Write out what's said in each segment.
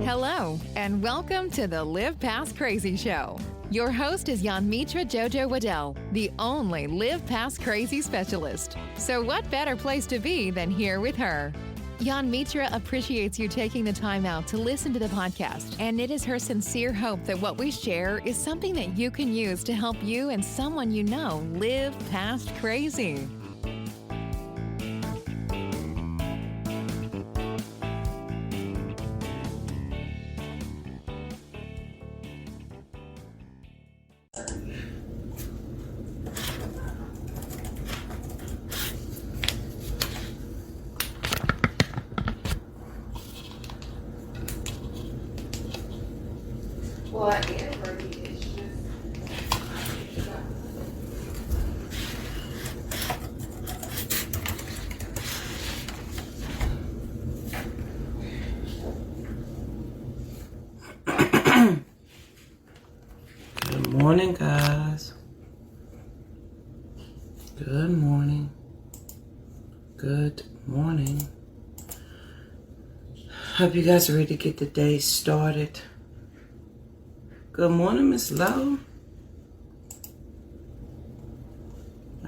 Hello, and welcome to the Live Past Crazy Show. Your host is Yanmitra Jojo Waddell, the only Live Past Crazy specialist. So what better place to be than here with her? Yanmitra appreciates you taking the time out to listen to the podcast, and it is her sincere hope that what we share is something that you can use to help you and someone you know live past crazy. Good morning, guys. Good morning. Good morning. Hope you guys are ready to get the day started. Good morning, Miss Lowe.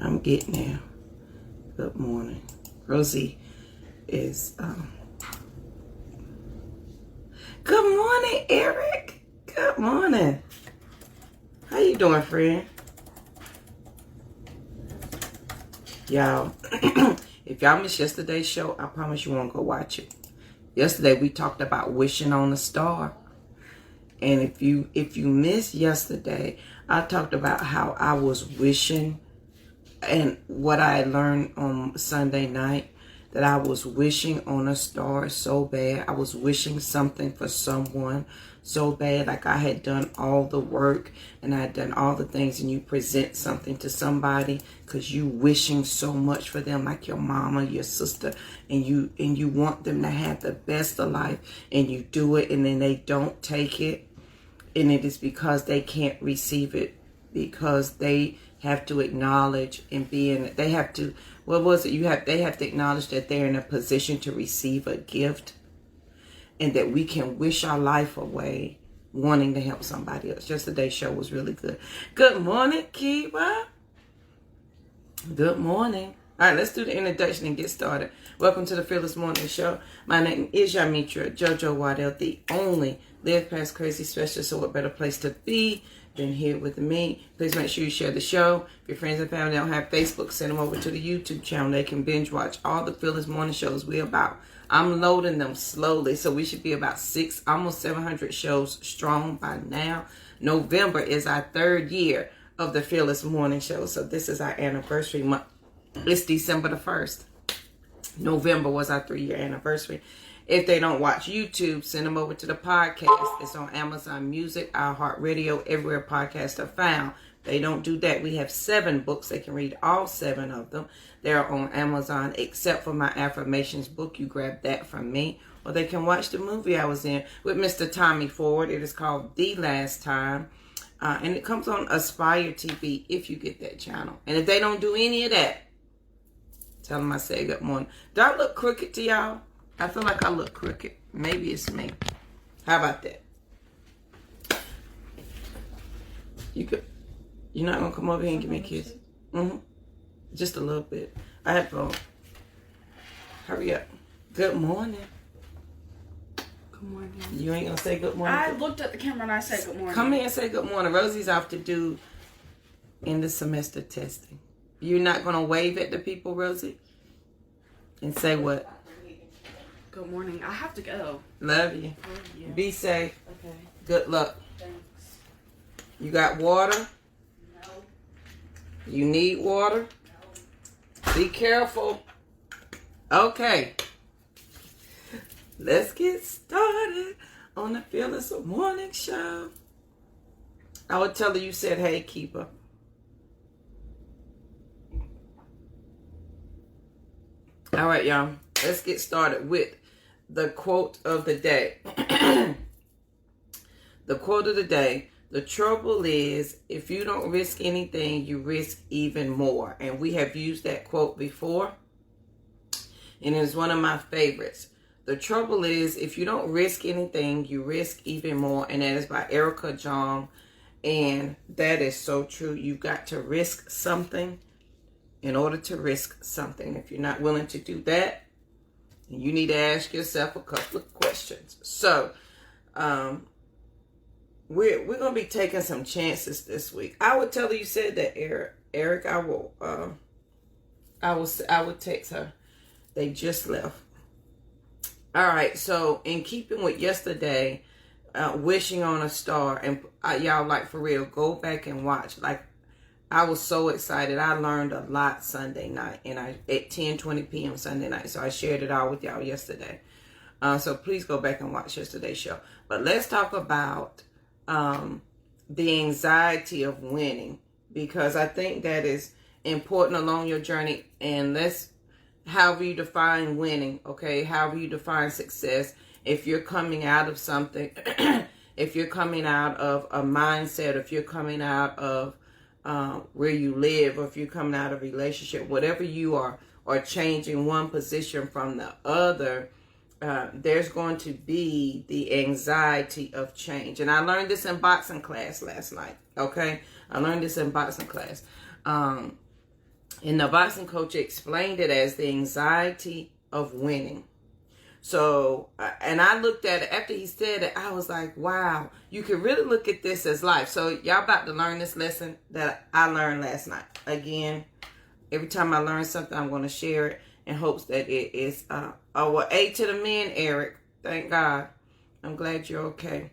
I'm getting there. Good morning. Rosie is, Good morning, Eric. Good morning. How you doing, friend? Y'all, if y'all missed yesterday's show, I promise you won't go watch it. Yesterday we talked about wishing on a star. And if you missed yesterday, I talked about how I was wishing and what I learned on Sunday night, that I was wishing on a star so bad. I was wishing something for someone so bad, like I had done all the work and I had done all the things, and you present something to somebody because you wishing so much for them, like your mama, your sister, and you want them to have the best of life, and you do it and then they don't take it, and it is because they can't receive it, because they have to acknowledge and be in, they have to, they have to acknowledge that they're in a position to receive a gift, and that we can wish our life away wanting to help somebody else. Yesterday's show was really good. Good morning, Kiva. Good morning. All right, let's do the introduction and get started. Welcome to the Fearless Morning Show. My name is Yanmitra Jojo Waddell, the only Live Past Crazy specialist. So what better place to be than here with me? Please make sure you share the show. If your friends and family don't have Facebook, send them over to the YouTube channel. They can binge watch all the Fearless Morning shows we're about. I'm loading them slowly, so we should be about almost 700 shows strong by now. November is our 3rd year of the Fearless Morning Show, so this is our anniversary month. It's December the 1st. November was our 3-year anniversary. If they don't watch YouTube, send them over to the podcast. It's on Amazon Music, iHeartRadio, everywhere podcasts are found. They don't do that. We have 7 books. They can read all 7 of them. They're on Amazon, except for my affirmations book. You grab that from me. Or they can watch the movie I was in with Mr. Tommy Ford. It is called The Last Time. And it comes on Aspire TV if you get that channel. And if they don't do any of that, tell them I say good morning. Do I look crooked to y'all? I feel like I look crooked. Maybe it's me. How about that? You're not going to come over here and give me a kiss? Mm-hmm. Just a little bit. I have to hurry up. Good morning. Good morning. You ain't going to say good morning? I looked at the camera and I said good morning. Come here and say good morning. Rosie's off to do end of semester testing. You're not going to wave at the people, Rosie? And say what? Good morning. I have to go. Love you. Love you. Be safe. Okay. Good luck. Thanks. You got water? No. You need water? No. Be careful. Okay. Let's get started on the Fearless Morning Show. I would tell her you said, hey, keeper. All right, y'all. Let's get started with the quote of the day. The quote of the day. The trouble is, if you don't risk anything, you risk even more. And we have used that quote before. And it's one of my favorites. The trouble is, if you don't risk anything, you risk even more. And that is by Erica Jong. And that is so true. You've got to risk something in order to risk something. If you're not willing to do that, you need to ask yourself a couple of questions. So, we're going to be taking some chances this week. I would tell her you said that, Eric. I would text her. They just left. All right. So, in keeping with yesterday, wishing on a star, and y'all, like, for real, go back and watch. Like, I was so excited. I learned a lot Sunday night, and at 10:20 p.m. Sunday night. So I shared it all with y'all yesterday. So please go back and watch yesterday's show. But let's talk about the anxiety of winning, because I think that is important along your journey. And however you define winning, okay, however you define success, if you're coming out of something, if you're coming out of a mindset, if you're coming out of where you live, or if you're coming out of a relationship, whatever you are, or changing one position from the other, there's going to be the anxiety of change. And I learned this in boxing class last night. Okay, I learned this in boxing class. And the boxing coach explained it as the anxiety of winning. So, and I looked at it after he said it, I was like, wow, you can really look at this as life. So y'all about to learn this lesson that I learned last night. Again, every time I learn something, I'm going to share it in hopes that it is, well, A to the men, Eric. Thank God. I'm glad you're okay.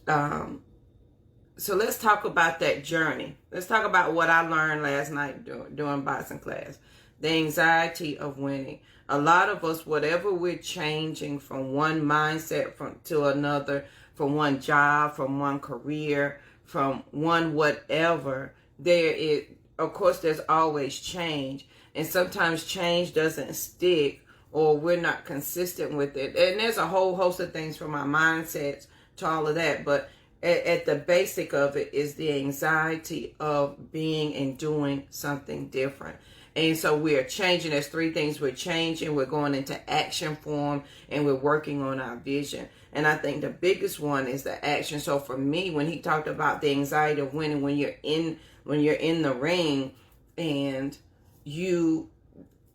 So let's talk about that journey. Let's talk about what I learned last night during boxing class. The anxiety of winning. A lot of us, whatever we're changing from one mindset to another, from one job, from one career, from one whatever, of course, there's always change. And sometimes change doesn't stick, or we're not consistent with it. And there's a whole host of things from our mindsets to all of that. But at the basic of it is the anxiety of being and doing something different. And so we're changing. There's three things we're changing. We're going into action form, and we're working on our vision. And I think the biggest one is the action. So for me, when he talked about the anxiety of winning, when you're in the ring, and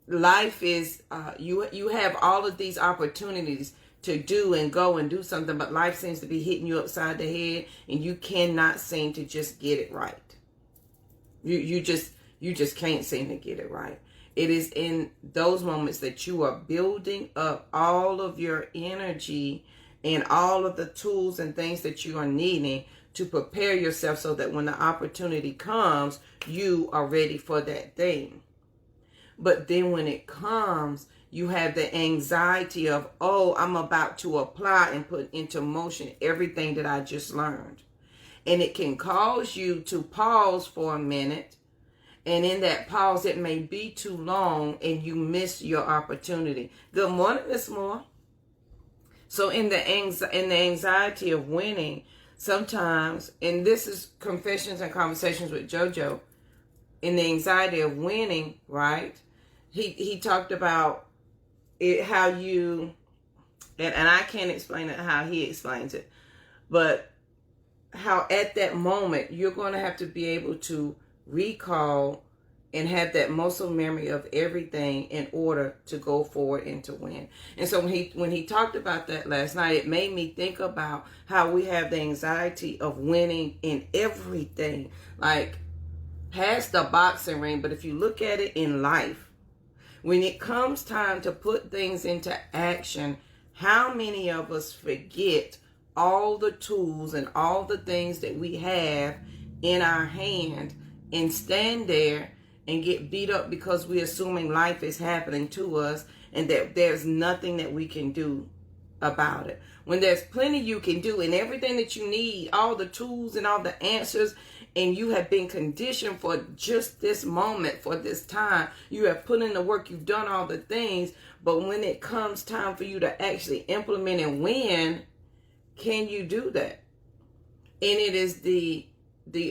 life is, you have all of these opportunities to do and go and do something, but life seems to be hitting you upside the head, and you cannot seem to just get it right. You just can't seem to get it right. It is in those moments that you are building up all of your energy and all of the tools and things that you are needing to prepare yourself so that when the opportunity comes, you are ready for that thing. But then when it comes, you have the anxiety of, oh, I'm about to apply and put into motion everything that I just learned. And it can cause you to pause for a minute. And in that pause, it may be too long and you miss your opportunity. Good morning, Miss Moore. So in the anxiety of winning, sometimes, and this is Confessions and Conversations with JoJo, in the anxiety of winning, right? He talked about it, how you, and I can't explain it how he explains it, but how at that moment, you're going to have to be able to recall and have that muscle memory of everything in order to go forward and to win. And so when he talked about that last night, it made me think about how we have the anxiety of winning in everything, like past the boxing ring. But if you look at it in life, when it comes time to put things into action, how many of us forget all the tools and all the things that we have in our hand and stand there and get beat up because we're assuming life is happening to us and that there's nothing that we can do about it. When there's plenty you can do, and everything that you need, all the tools and all the answers, and you have been conditioned for just this moment, for this time. You have put in the work, you've done all the things, but when it comes time for you to actually implement and win, can you do that? And it is the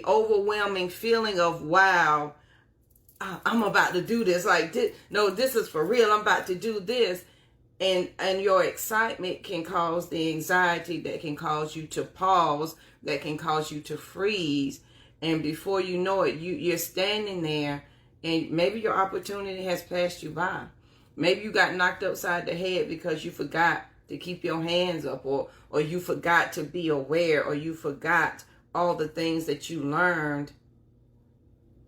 overwhelming feeling of, wow, I'm about to do this. Like, no, this is for real. I'm about to do this. And your excitement can cause the anxiety that can cause you to pause, that can cause you to freeze. And before you know it, you're standing there and maybe your opportunity has passed you by. Maybe you got knocked upside the head because you forgot to keep your hands up, or you forgot to be aware, or you forgot all the things that you learned.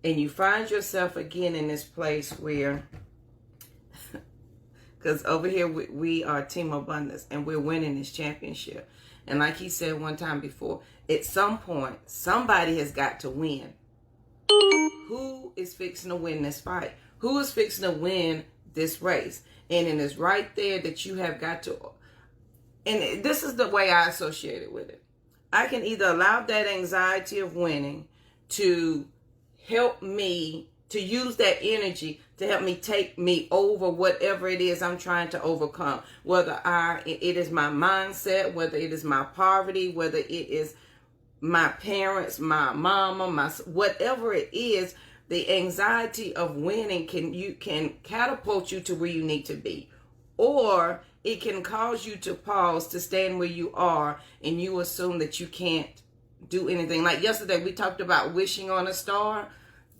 And you find yourself again in this place where, because over here we are Team Abundance and we're winning this championship. And like he said one time before, at some point, somebody has got to win. Who is fixing to win this fight? Who is fixing to win this race? And it is right there that you have got to, and this is the way I associate it with it. I can either allow that anxiety of winning to help me, to use that energy to help me take me over whatever it is I'm trying to overcome. Whether it is my mindset, whether it is my poverty, whether it is my parents, my mama, whatever it is, the anxiety of winning can catapult you to where you need to be. Or it can cause you to pause, to stand where you are, and you assume that you can't do anything. Like yesterday, we talked about wishing on a star.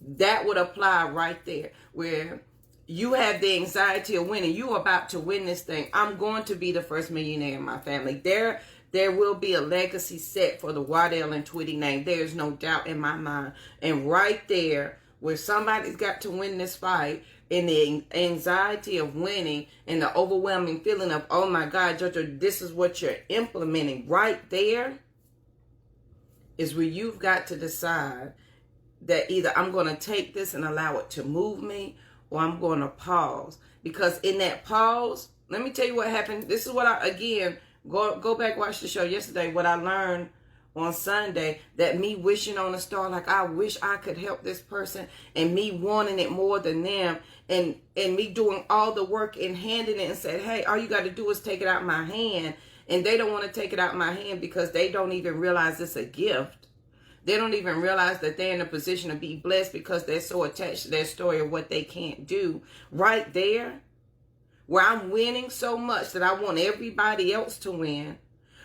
That would apply right there, where you have the anxiety of winning. You're about to win this thing. I'm going to be the first millionaire in my family. There will be a legacy set for the Waddell and Twitty name. There's no doubt in my mind. And right there, where somebody's got to win this fight, and the anxiety of winning and the overwhelming feeling of, oh my God, Jojo, this is what you're implementing. Right there is where you've got to decide that either I'm going to take this and allow it to move me, or I'm going to pause. Because in that pause, let me tell you what happened. This is what go back, watch the show yesterday, what I learned on Sunday, that me wishing on a star, like I wish I could help this person, and me wanting it more than them, and me doing all the work and handing it and said, hey, all you got to do is take it out of my hand. And they don't want to take it out of my hand because they don't even realize it's a gift. They don't even realize that they're in a position to be blessed because they're so attached to their story of what they can't do. Right there, where I'm winning so much that I want everybody else to win,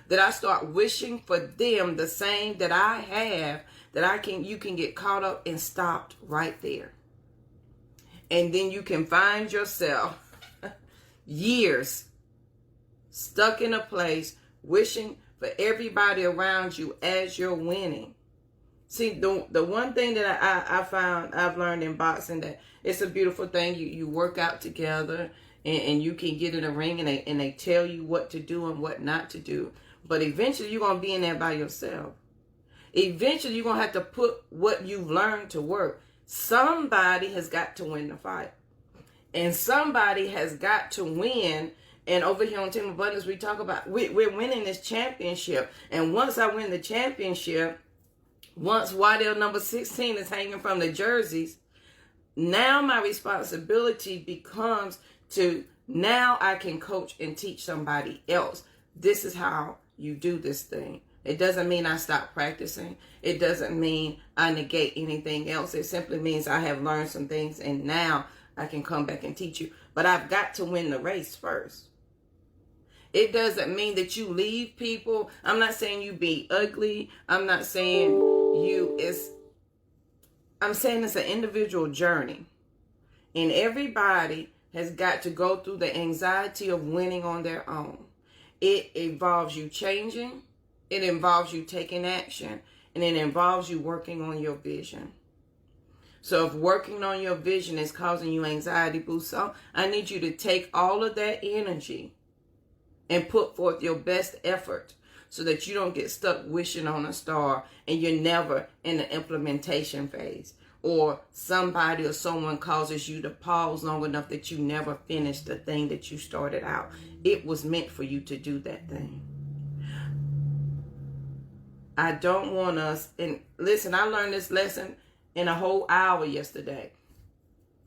that I start wishing for them the same that I have, that you can get caught up and stopped right there. And then you can find yourself years stuck in a place wishing for everybody around you as you're winning. See, the one thing that I've learned in boxing, that it's a beautiful thing. You work out together and you can get in a ring and they tell you what to do and what not to do. But eventually you're going to be in there by yourself. Eventually you're going to have to put what you've learned to work. Somebody has got to win the fight. And somebody has got to win. And over here on Team Abundance, we talk about we're winning this championship. And once I win the championship, once Waddell number 16 is hanging from the jerseys, now my responsibility becomes to, now I can coach and teach somebody else. This is how you do this thing. It doesn't mean I stop practicing. It doesn't mean I negate anything else. It simply means I have learned some things and now I can come back and teach you. But I've got to win the race first. It doesn't mean that you leave people. I'm not saying you be ugly. I'm not saying I'm saying it's an individual journey. And everybody has got to go through the anxiety of winning on their own. It involves you changing. It involves you taking action. And it involves you working on your vision. So if working on your vision is causing you anxiety boosts, I need you to take all of that energy and put forth your best effort so that you don't get stuck wishing on a star and you're never in the implementation phase. Or somebody or someone causes you to pause long enough that you never finish the thing that you started out. It was meant for you to do that thing. I don't want us, and listen, I learned this lesson in a whole hour yesterday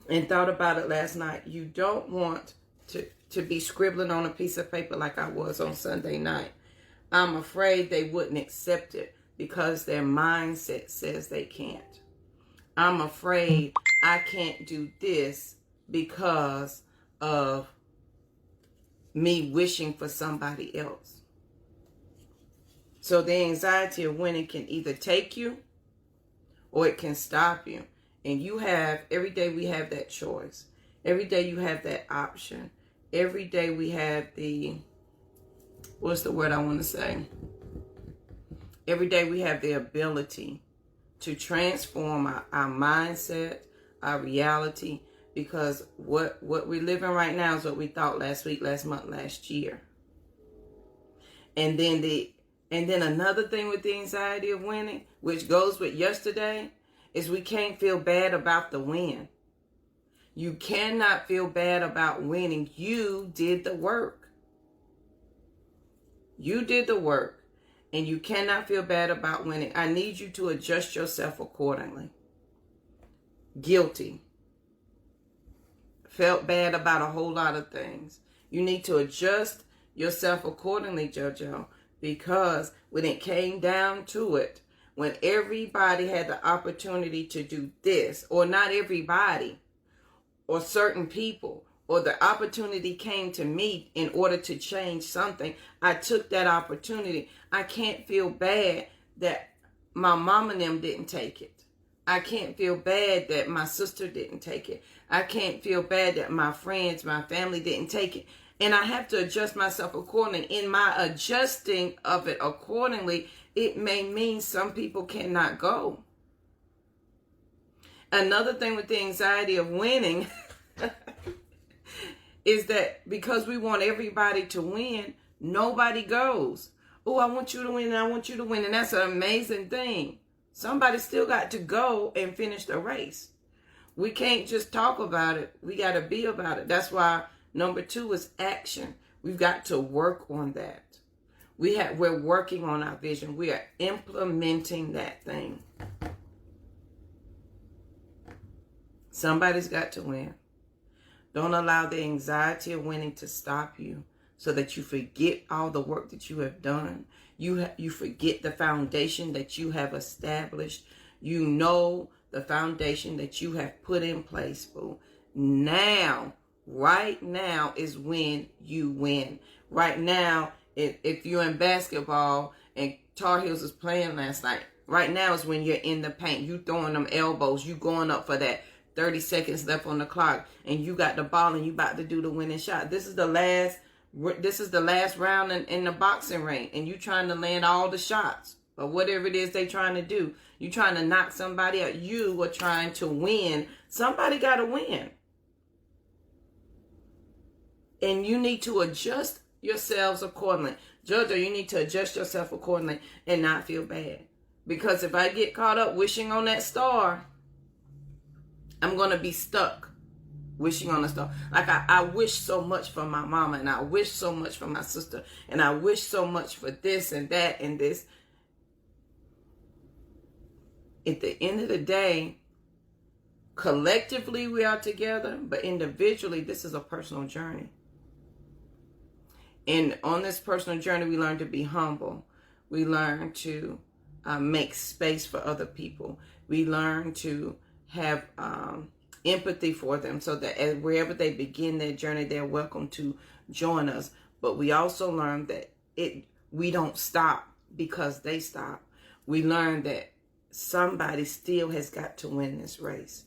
and thought about it last night. You don't want to be scribbling on a piece of paper like I was on Sunday night. I'm afraid they wouldn't accept it because their mindset says they can't. I'm afraid I can't do this because of me wishing for somebody else. So the anxiety of winning can either take you or it can stop you. And every day we have that choice. Every day you have that option. Every day we have what's the word I want to say? Every day we have the ability to transform our mindset, our reality, because what we're living right now is what we thought last week, last month, last year. And then another thing with the anxiety of winning, which goes with yesterday, is we can't feel bad about the win. You cannot feel bad about winning. You did the work. You did the work. And you cannot feel bad about winning. I need you to adjust yourself accordingly. Guilty. Felt bad about a whole lot of things. You need to adjust yourself accordingly, JoJo. Because when it came down to it, when everybody had the opportunity to do this, or not everybody, or certain people, or the opportunity came to me in order to change something, I took that opportunity. I can't feel bad that my mom and them didn't take it. I can't feel bad that my sister didn't take it. I can't feel bad that my friends, my family didn't take it. And I have to adjust myself accordingly. In my adjusting of it accordingly, it may mean some people cannot go. Another thing with the anxiety of winning is that because we want everybody to win, nobody goes. Oh, I want you to win and I want you to win. And that's an amazing thing. Somebody still got to go and finish the race. We can't just talk about it. We got to be about it. That's why number 2 is action. We've got to work on that. We're working on our vision. We are implementing that thing. Somebody's got to win. Don't allow the anxiety of winning to stop you so that you forget all the work that you have done. You forget the foundation that you have established. You know the foundation that you have put in place, boo. Now, right now is when you win. Right now, if you're in basketball and Tar Heels is playing last night, right now is when you're in the paint. You throwing them elbows. You going up for that 30 seconds left on the clock, and you got the ball and you about to do the winning shot. This is the last round in the boxing ring, and you trying to land all the shots or whatever it is they trying to do. You trying to knock somebody out. You are trying to win. Somebody got to win. And you need to adjust yourselves accordingly. JoJo, you need to adjust yourself accordingly and not feel bad. Because if I get caught up wishing on that star, I'm going to be stuck wishing on the star. Like I wish so much for my mama, and I wish so much for my sister, and I wish so much for this and that and this. At the end of the day, collectively we are together, but individually this is a personal journey. And on this personal journey, we learn to be humble. We learn to make space for other people. We learn to have empathy for them so that wherever they begin their journey, they're welcome to join us. But we also learn that we don't stop because they stop. We learn that somebody still has got to win this race.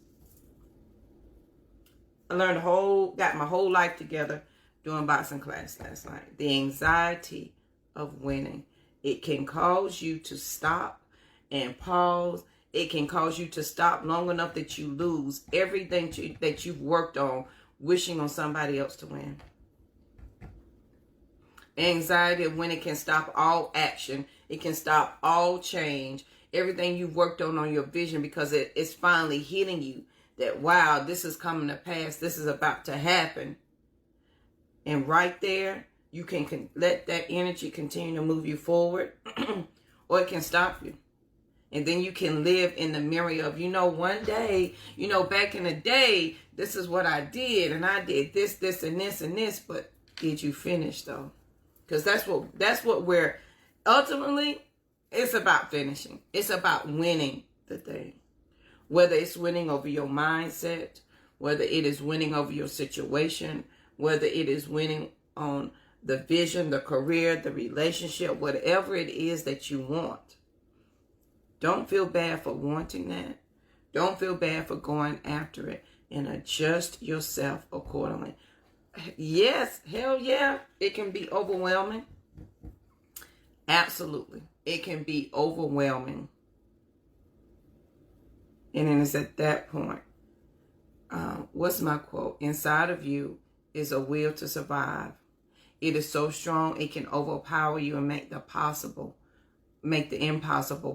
I got my whole life together doing boxing class last night. The anxiety of winning. It can cause you to stop and pause. It can cause you to stop long enough that you lose everything that you've worked on, wishing on somebody else to win. Anxiety of winning can stop all action. It can stop all change. Everything you've worked on your vision, because it's finally hitting you that, wow, this is coming to pass. This is about to happen. And right there, you can let that energy continue to move you forward, or it can stop you. And then you can live in the memory of, one day, back in the day, this is what I did. And I did this, this, and this, and this. But did you finish, though? Because that's what we're, ultimately, it's about finishing. It's about winning the thing. Whether it's winning over your mindset, whether it is winning over your situation, whether it is winning on the vision, the career, the relationship, whatever it is that you want. Don't feel bad for wanting that. Don't feel bad for going after it, and adjust yourself accordingly. Yes, hell yeah, it can be overwhelming. Absolutely. It can be overwhelming. And then it's at that point, what's my quote? Inside of you is a will to survive. It is so strong, it can overpower you and make the impossible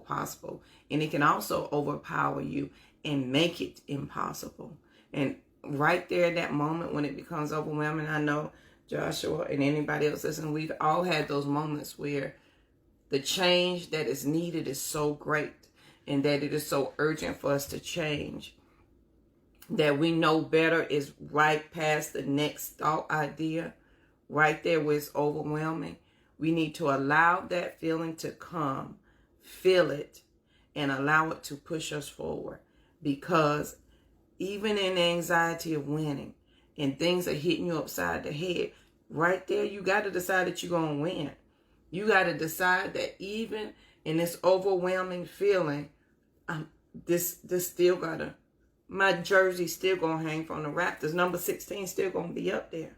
possible. And it can also overpower you and make it impossible. And right there at that moment when it becomes overwhelming, I know Joshua and anybody else listening, we've all had those moments where the change that is needed is so great and that it is so urgent for us to change that we know better is right past the next thought idea, right there where it's overwhelming. We need to allow that feeling to come, feel it, and allow it to push us forward. Because even in the anxiety of winning and things are hitting you upside the head, right there, you got to decide that you're going to win. You got to decide that even in this overwhelming feeling, this still got to, my jersey still going to hang from the rafters. Number 16 still going to be up there.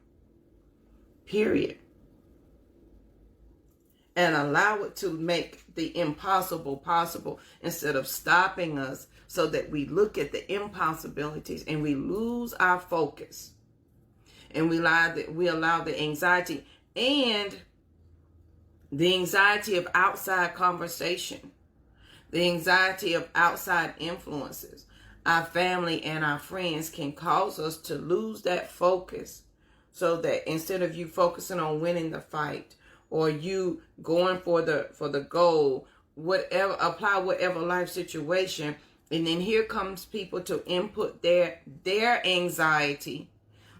Period. And allow it to make the impossible possible instead of stopping us so that we look at the impossibilities and we lose our focus. And we allow the anxiety and the anxiety of outside conversation, the anxiety of outside influences, our family and our friends can cause us to lose that focus so that instead of you focusing on winning the fight or you going for the goal, whatever, apply whatever life situation, and then here comes people to input their anxiety,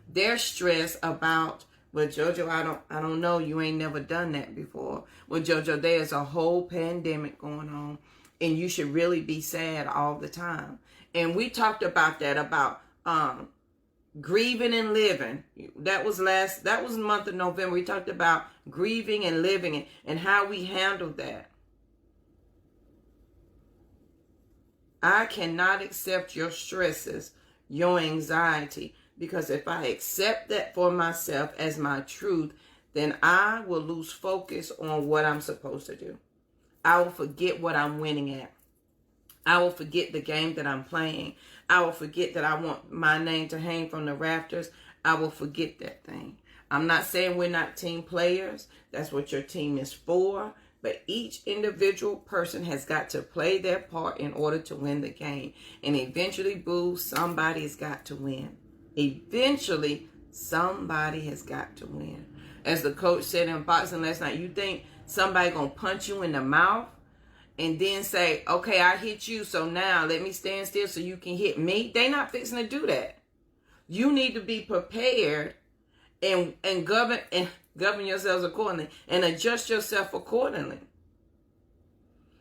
their stress about, well, Jojo, I don't know, you ain't never done that before. Well, Jojo, there's a whole pandemic going on, and you should really be sad all the time. And we talked about that, about grieving and living. That was the month of November. We talked about grieving and living and how we handled that. I cannot accept your stresses, your anxiety, because if I accept that for myself as my truth, then I will lose focus on what I'm supposed to do. I will forget what I'm winning at. I will forget the game that I'm playing. I will forget that I want my name to hang from the rafters. I will forget that thing. I'm not saying we're not team players. That's what your team is for. But each individual person has got to play their part in order to win the game. And eventually, boo, somebody's got to win. Eventually, somebody has got to win. As the coach said in boxing last night, you think somebody gonna punch you in the mouth and then say, okay, I hit you, so now let me stand still so you can hit me? They not fixing to do that. You need to be prepared and govern yourselves accordingly and adjust yourself accordingly.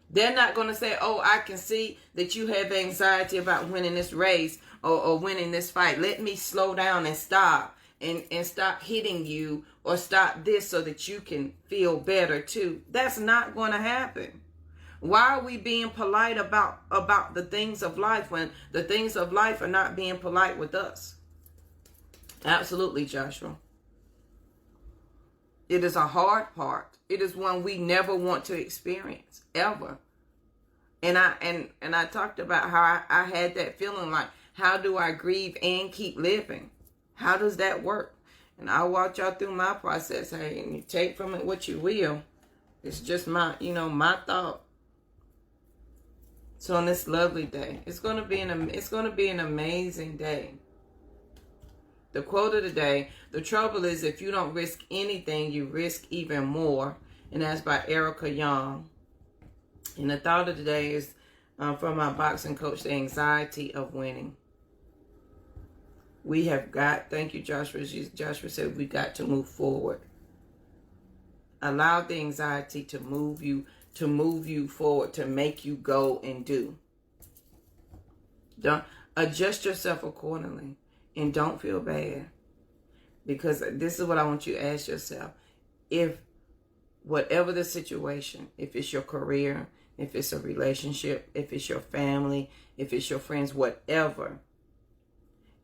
They're not going to say, oh, I can see that you have anxiety about winning this race or winning this fight. Let me slow down and stop and stop hitting you or stop this so that you can feel better too. That's not going to happen. Why are we being polite about the things of life when the things of life are not being polite with us? Absolutely, Joshua. It is a hard part. It is one we never want to experience, ever. And I talked about how I had that feeling like, how do I grieve and keep living? How does that work? And I'll walk y'all through my process. Hey, and you take from it what you will. It's just my thought. So on this lovely day, it's going to be an amazing day. The quote of the day: the trouble is if you don't risk anything, you risk even more. And that's by Erica Young. And the thought of the day is from my boxing coach, the anxiety of winning. We have got, thank you, Joshua. Joshua said we got to move forward. Allow the anxiety to move you forward, to make you go and do. Don't adjust yourself accordingly. And don't feel bad. Because this is what I want you to ask yourself. If whatever the situation, if it's your career, if it's a relationship, if it's your family, if it's your friends, whatever,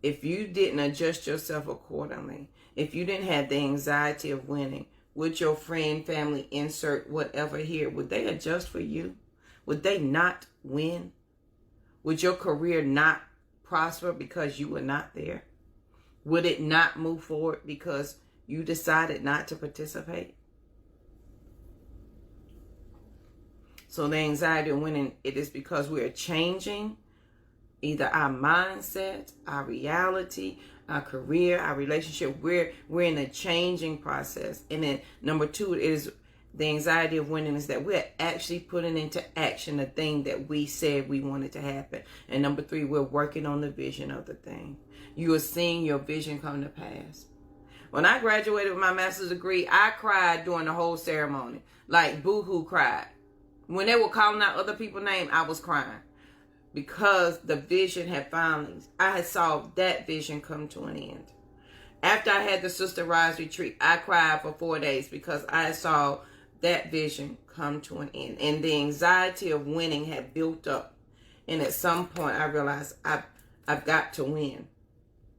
if you didn't adjust yourself accordingly, if you didn't have the anxiety of winning, would your friend, family, insert whatever here, would they adjust for you? Would they not win? Would your career not prosper because you were not there? Would it not move forward because you decided not to participate? So the anxiety of winning, it is because we are changing either our mindset, our reality, our career, our relationship. We're in a changing process. And then number two is the anxiety of winning is that we're actually putting into action the thing that we said we wanted to happen. And number three, we're working on the vision of the thing. You are seeing your vision come to pass. When I graduated with my master's degree, I cried during the whole ceremony. Like boo-hoo cried. When they were calling out other people's names, I was crying. Because the vision had finally, I had saw that vision come to an end. After I had the Sister Rise retreat, I cried for 4 days because I saw that vision come to an end. And the anxiety of winning had built up. And at some point I realized I've got to win.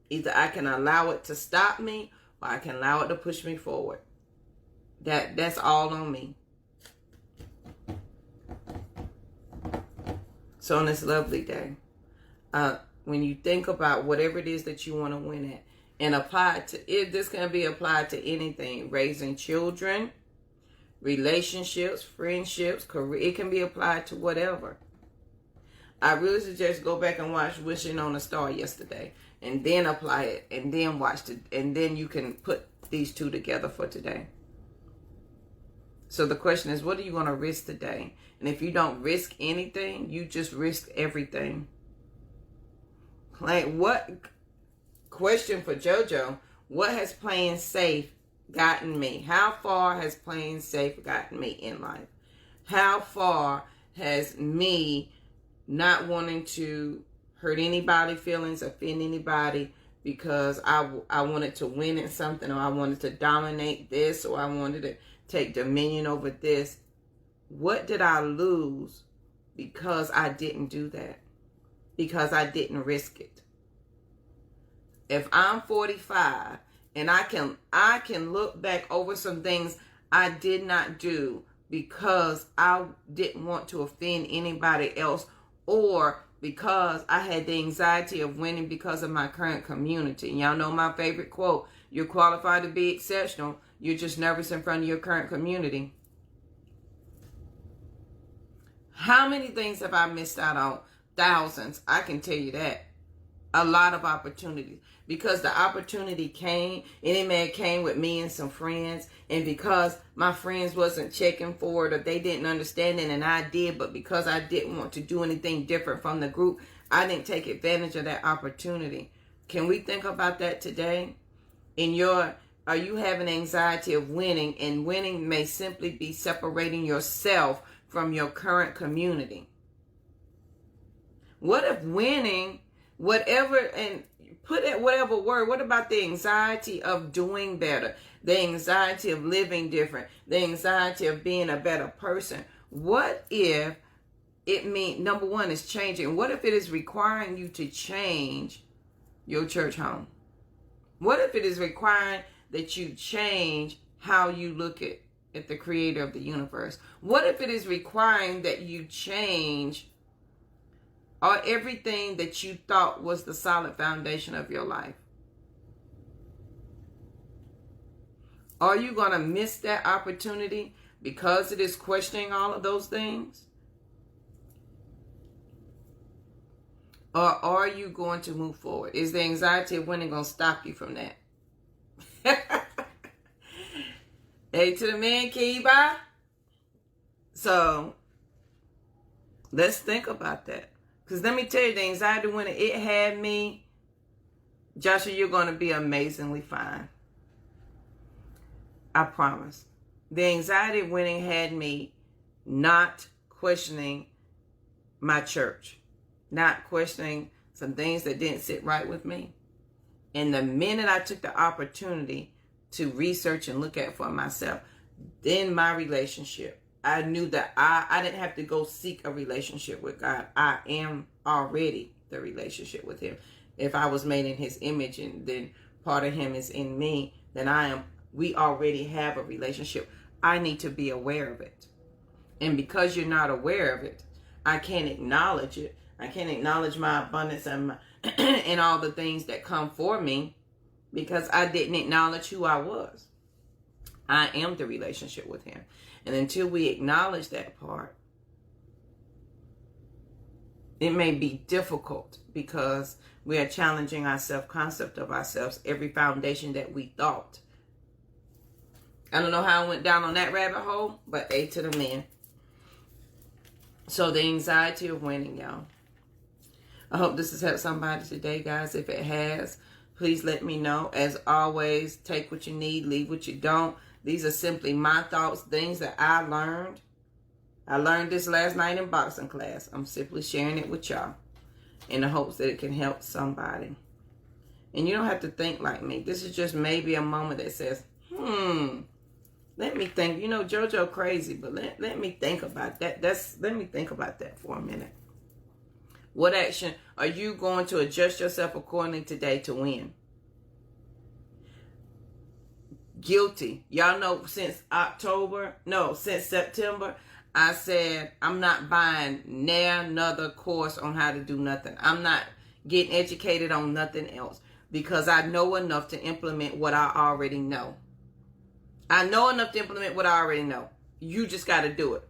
Either I can allow it to stop me or I can allow it to push me forward. That's all on me. So on this lovely day, when you think about whatever it is that you want to win at, and apply it to it, this can be applied to anything: raising children, relationships, friendships, career. It can be applied to whatever. I really suggest go back and watch Wishing on a Star yesterday, and then apply it, and then watch it, and then you can put these two together for today. So the question is, what are you going to risk today? And if you don't risk anything, you just risk everything. Like, what? Question for JoJo. What has playing safe gotten me? How far has playing safe gotten me in life? How far has me not wanting to hurt anybody's feelings, offend anybody, because I wanted to win at something, or I wanted to dominate this, or I wanted to take dominion over this? What did I lose because I didn't do that? Because I didn't risk it. If I'm 45 and I can look back over some things I did not do because I didn't want to offend anybody else, or because I had the anxiety of winning because of my current community. Y'all know my favorite quote: you're qualified to be exceptional, you're just nervous in front of your current community. How many things have I missed out on? Thousands. I can tell you that. A lot of opportunities. Because the opportunity came, and it may have came with me and some friends, and because my friends wasn't checking for it, or they didn't understand it, and I did, but because I didn't want to do anything different from the group, I didn't take advantage of that opportunity. Can we think about that today? Are you having anxiety of winning? And winning may simply be separating yourself from your current community. What if winning, whatever, and put it whatever word, what about the anxiety of doing better, the anxiety of living different, the anxiety of being a better person? What if it means, number one, is changing? What if it is requiring you to change your church home? What if it is requiring that you change how you look at the creator of the universe? What if it is requiring that you change or everything that you thought was the solid foundation of your life? Are you going to miss that opportunity because it is questioning all of those things? Or are you going to move forward? Is the anxiety of winning going to stop you from that? Hey, to the man, Kiba. So let's think about that. Because let me tell you, the anxiety of winning, it had me. Joshua, you're going to be amazingly fine. I promise. The anxiety of winning had me not questioning my church, not questioning some things that didn't sit right with me. And the minute I took the opportunity to research and look at for myself, then my relationship, I knew that I didn't have to go seek a relationship with God. I am already the relationship with him. If I was made in his image and then part of him is in me, then we already have a relationship. I need to be aware of it. And because you're not aware of it, I can't acknowledge it. I can't acknowledge my abundance and and all the things that come for me because I didn't acknowledge who I was. I am the relationship with him. And until we acknowledge that part, it may be difficult because we are challenging our self-concept of ourselves, every foundation that we thought. I don't know how I went down on that rabbit hole, but A to the men. So the anxiety of winning, y'all. I hope this has helped somebody today, guys. If it has, please let me know. As always, take what you need, leave what you don't. These are simply my thoughts, things that I learned. I learned this last night in boxing class. I'm simply sharing it with y'all in the hopes that it can help somebody. And you don't have to think like me. This is just maybe a moment that says, let me think. You know, JoJo crazy, but let me think about that. Let me think about that for a minute. What action are you going to adjust yourself accordingly today to win? Guilty. Y'all know since September, I said I'm not buying another course on how to do nothing. I'm not getting educated on nothing else because I know enough to implement what I already know. I know enough to implement what I already know. You just got to do it.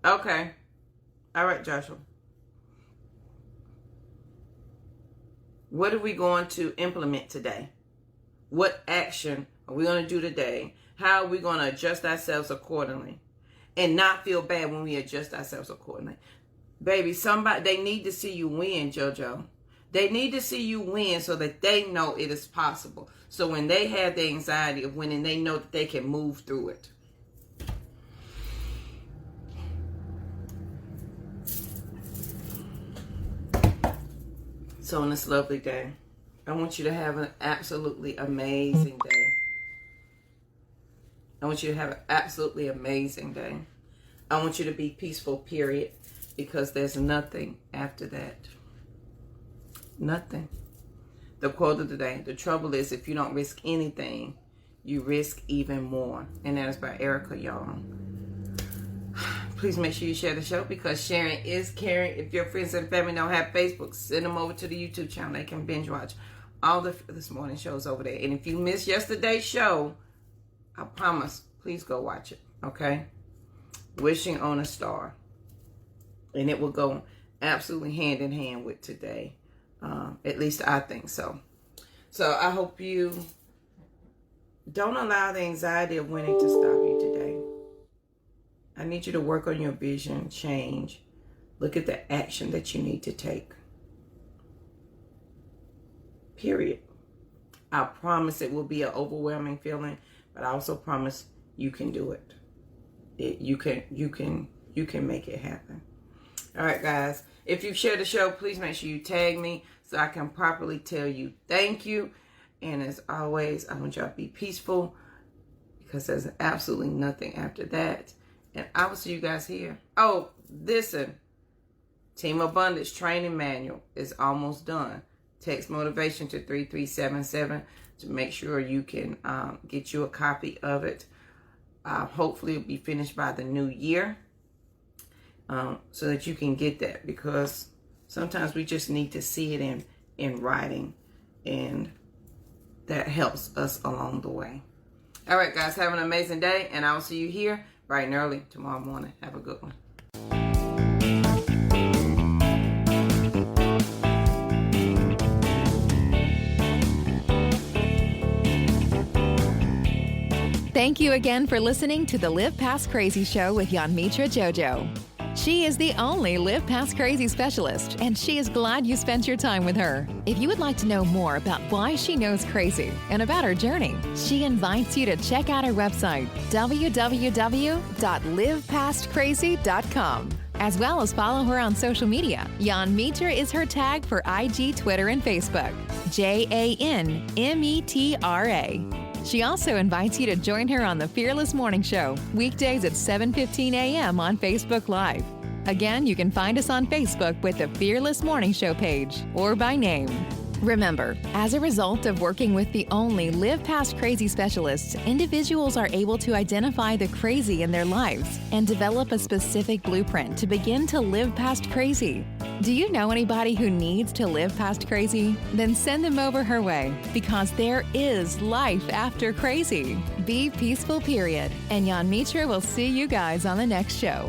Okay. All right, Joshua. What are we going to implement today? What action are we going to do today? How are we going to adjust ourselves accordingly? And not feel bad when we adjust ourselves accordingly. Baby, they need to see you win, JoJo. They need to see you win so that they know it is possible. So when they have the anxiety of winning, they know that they can move through it. So on this lovely day, I want you to have an absolutely amazing day. I want you to have an absolutely amazing day. I want you to be peaceful, period, because there's nothing after that. Nothing. The quote of the day, the trouble is if you don't risk anything, you risk even more. And that is by Erica, y'all. Please make sure you share the show because sharing is caring. If your friends and family don't have Facebook, send them over to the YouTube channel. They can binge watch all this morning shows over there. And if you missed yesterday's show, I promise, please go watch it, okay? Wishing on a Star. And it will go absolutely hand in hand with today. At least I think so. So I hope you don't allow the anxiety of winning to stop you today. I need you to work on your vision, change. Look at the action that you need to take. Period. I promise it will be an overwhelming feeling, but I also promise you can do it. You can make it happen. All right, guys. If you've shared the show, please make sure you tag me so I can properly tell you thank you. And as always, I want y'all to be peaceful because there's absolutely nothing after that. And I will see you guys here. Oh, listen. Team Abundance Training Manual is almost done. Text motivation to 3377 to make sure you can get you a copy of it. Hopefully it'll be finished by the new year so that you can get that because sometimes we just need to see it in writing and that helps us along the way. All right, guys, have an amazing day and I'll see you here bright and early tomorrow morning. Have a good one. Thank you again for listening to the Live Past Crazy Show with Yanmitra JoJo. She is the only Live Past Crazy specialist, and she is glad you spent your time with her. If you would like to know more about why she knows crazy and about her journey, she invites you to check out her website, www.livepastcrazy.com. as well as follow her on social media. Jan Mitra is her tag for IG, Twitter, and Facebook. JANMETRA. She also invites you to join her on the Fearless Morning Show, weekdays at 7:15 a.m. on Facebook Live. Again, you can find us on Facebook with the Fearless Morning Show page or by name. Remember, as a result of working with the only Live Past Crazy specialists, individuals are able to identify the crazy in their lives and develop a specific blueprint to begin to live past crazy. Do you know anybody who needs to live past crazy? Then send them over her way, because there is life after crazy. Be peaceful, period. And Jan Mitra will see you guys on the next show.